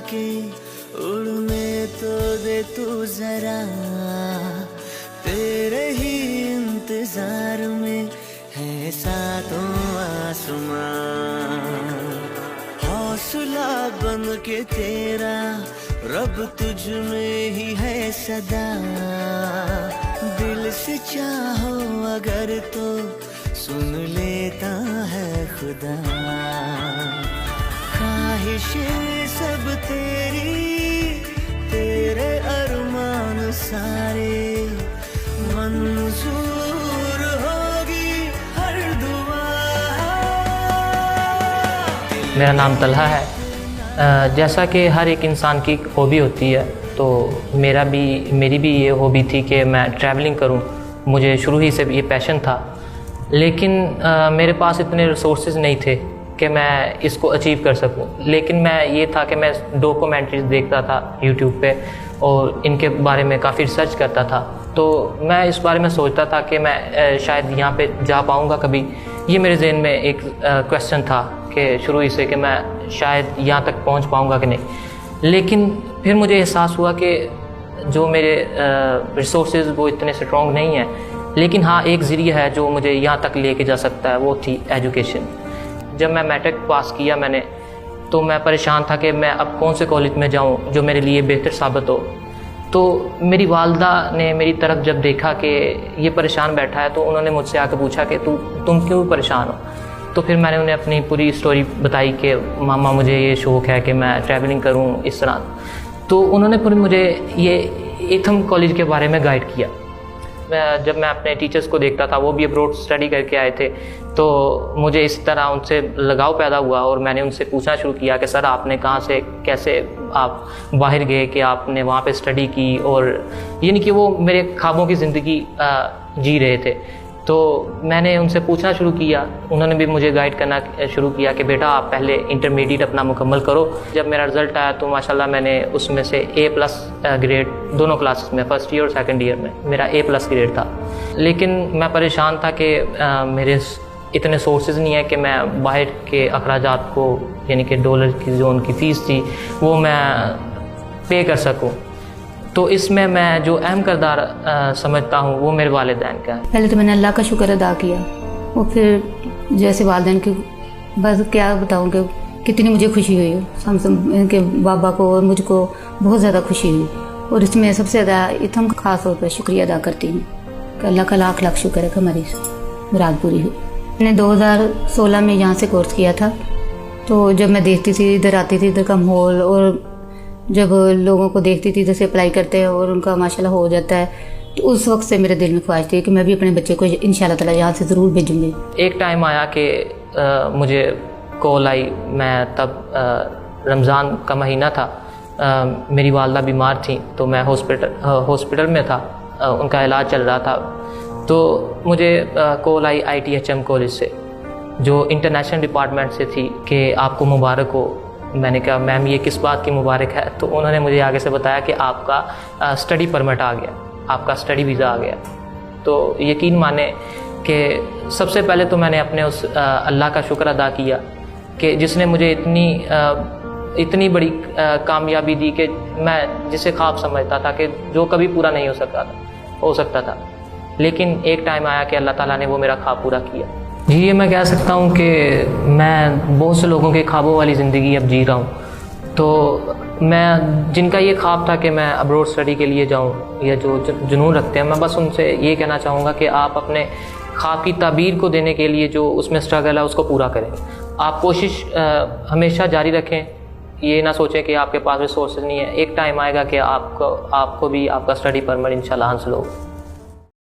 के उड़ने तो दे तू जरा, तेरे ही इंतजार में है सातों आसमां। हौसला बन के तेरा रब तुझ में ही है सदा, दिल से चाहो अगर तो सुन लेता है खुदा। ख्वाहिशें सब तेरी, तेरे अरमान सारे, मंजूर होगी हर दुआ। मेरा नाम तलहा है। जैसा कि हर एक इंसान की हॉबी होती है, तो मेरी भी ये हॉबी थी कि मैं ट्रैवलिंग करूं। मुझे शुरू ही से ये पैशन था, लेकिन मेरे पास इतने रिसोर्सेज नहीं थे कि मैं इसको अचीव कर सकूं। लेकिन मैं ये था कि मैं डॉक्यूमेंट्रीज देखता था यूट्यूब पे और इनके बारे में काफ़ी रिसर्च करता था। तो मैं इस बारे में सोचता था कि मैं शायद यहाँ पे जा पाऊँगा कभी। ये मेरे जहन में एक क्वेश्चन था कि शुरू ही से कि मैं शायद यहाँ तक पहुँच पाऊँगा कि नहीं। लेकिन फिर मुझे एहसास हुआ कि जो मेरे रिसोर्सेज वो इतने स्ट्रॉन्ग नहीं हैं, लेकिन हाँ एक ज़रिया है जो मुझे यहाँ तक लेके जा सकता है, वो थी एजुकेशन। जब मैं मैट्रिक पास किया मैंने, तो मैं परेशान था कि मैं अब कौन से कॉलेज में जाऊँ जो मेरे लिए बेहतर साबित हो। तो मेरी वालदा ने मेरी तरफ जब देखा कि ये परेशान बैठा है, तो उन्होंने मुझसे आकर पूछा कि तुम क्यों परेशान हो। तो फिर मैंने उन्हें अपनी पूरी स्टोरी बताई कि मामा मुझे ये शौक़ है कि मैं ट्रैवलिंग करूँ इस तरह। तो उन्होंने फिर मुझे ये ईथम कॉलेज के बारे में गाइड किया। जब मैं अपने टीचर्स को देखता था, वो भी अब्रॉड स्टडी करके आए थे, तो मुझे इस तरह उनसे लगाव पैदा हुआ और मैंने उनसे पूछना शुरू किया कि सर आपने कहाँ से कैसे आप बाहर गए कि आपने वहाँ पे स्टडी की। और यानी कि वो मेरे ख्वाबों की ज़िंदगी जी रहे थे। तो मैंने उनसे पूछना शुरू किया, उन्होंने भी मुझे गाइड करना शुरू किया कि बेटा आप पहले इंटरमीडिएट अपना मुकम्मल करो। जब मेरा रिज़ल्ट आया तो माशाल्लाह मैंने उसमें से A+ ग्रेड दोनों क्लासेस में, फर्स्ट ईयर और सेकंड ईयर में मेरा A+ ग्रेड था। लेकिन मैं परेशान था कि मेरे इतने सोर्सेज नहीं है कि मैं बाहर के अखराजात को, यानी कि डॉलर की जो उनकी फ़ीस थी वो मैं पे कर सकूँ। तो इसमें मैं जो अहम किरदार समझता हूँ वो मेरे वालिदैन का है। पहले तो मैंने अल्लाह का शुक्र अदा किया, और फिर जैसे वालिदैन की बस क्या बताऊँ कि कितनी मुझे खुशी हुई। इनके बाबा को और मुझको बहुत ज़्यादा खुशी हुई। और इसमें सबसे ज़्यादा ईथम ख़ास तौर पर शुक्रिया अदा करती हूँ कि अल्लाह का लाख लाख शुक्र है कि हमारी मुराद पूरी हुई। मैंने 2016 में यहाँ से कोर्स किया था। तो जब मैं देखती थी, इधर आती थी, इधर का माहौल, और जब लोगों को देखती थी जैसे अप्लाई करते हैं और उनका माशाल्लाह हो जाता है, तो उस वक्त से मेरे दिल में ख्वाहिश थी कि मैं भी अपने बच्चे को इंशाल्लाह ताला यहाँ से ज़रूर भेजूँगी। एक टाइम आया कि मुझे कॉल आई। मैं तब रमज़ान का महीना था, मेरी वालदा बीमार थी, तो मैं हॉस्पिटल में था, उनका इलाज चल रहा था। तो मुझे कॉल आई ITHM कॉलेज से, जो इंटरनेशनल डिपार्टमेंट से थी, कि आपको मुबारक हो। मैंने कहा मैम ये किस बात की मुबारक है। तो उन्होंने मुझे आगे से बताया कि आपका स्टडी परमिट आ गया, आपका स्टडी वीज़ा आ गया। तो यकीन माने कि सबसे पहले तो मैंने अपने उस अल्लाह का शुक्र अदा किया कि जिसने मुझे इतनी बड़ी कामयाबी दी कि मैं जिसे ख्वाब समझता था कि जो कभी पूरा नहीं हो सकता था। लेकिन एक टाइम आया कि अल्लाह ताला ने वो मेरा ख्वाब पूरा किया। जी, ये मैं कह सकता हूँ कि मैं बहुत से लोगों के ख्वाबों वाली ज़िंदगी अब जी रहा हूँ। तो मैं जिनका ये ख्वाब था कि मैं अब्रॉड स्टडी के लिए जाऊँ, या जो जुनून रखते हैं, मैं बस उनसे ये कहना चाहूँगा कि आप अपने ख्वाब की ताबीर को देने के लिए जो उसमें स्ट्रगल है उसको पूरा करें। आप कोशिश हमेशा जारी रखें। ये ना सोचें कि आपके पास रिसोर्सेज नहीं है। एक टाइम आएगा कि आपको भी आपका स्टडी परमिट इंशाल्लाह हासिल होगा।